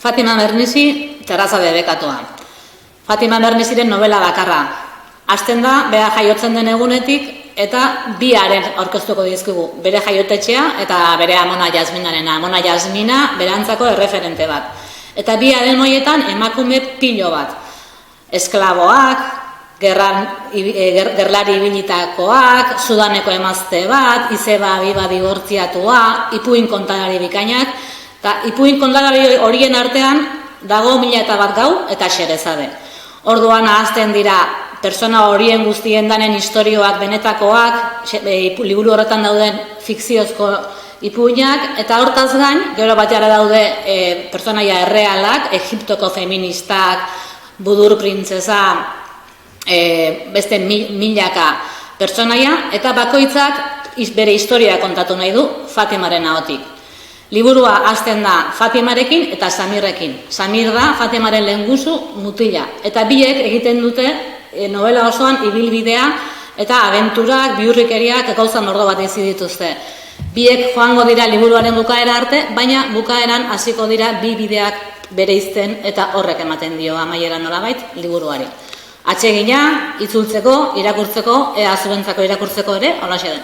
Fatima Mernissi, terraza debekatua. Fatima Mernissiren novela bakarra. Hasten da, bera jaiotzen den egunetik, eta bi haren aurkeztuko dizkigu. Bere jaiotetxea eta bere Amona Jasminarena. Amona Jasmina berantzako erreferente bat. Eta bi haren hoietan emakume pilo bat. Esklaboak, gerlari ibilitakoak, Sudaneko emazte bat, izeba biba dibortziatua, ipuin kontalari bikainak, eta ipuin kontalari horien artean dago 1001 gau eta Xerezabe. Orduan ahazten dira persona horien guztien danen istorioak benetakoak, liburu horretan dauden fikziozko ipuinak, eta hortaz gain, gero bateara daude personaia errealak, Egiptoko feministak, budur printzesa, beste milaka pertsonaia, eta bakoitzak bere historia kontatu nahi du Fatimaren ahotik. Liburua hasten da Fatimarekin eta Samirrekin. Samir da Fatimaren lehengusu mutila, eta biek egiten dute novela osoan ibilbidea eta abenturak, bihurrikeriak, gauza mordo bat izi dituzte. Biek joango dira liburuaren bukaera arte, baina bukaeran hasiko dira bi bideak bereizten eta horrek ematen dio amaiera nolabait liburuari. Atsegina, itzultzeko, irakurtzeko, ea zuentzako irakurtzeko ere, holaxe den.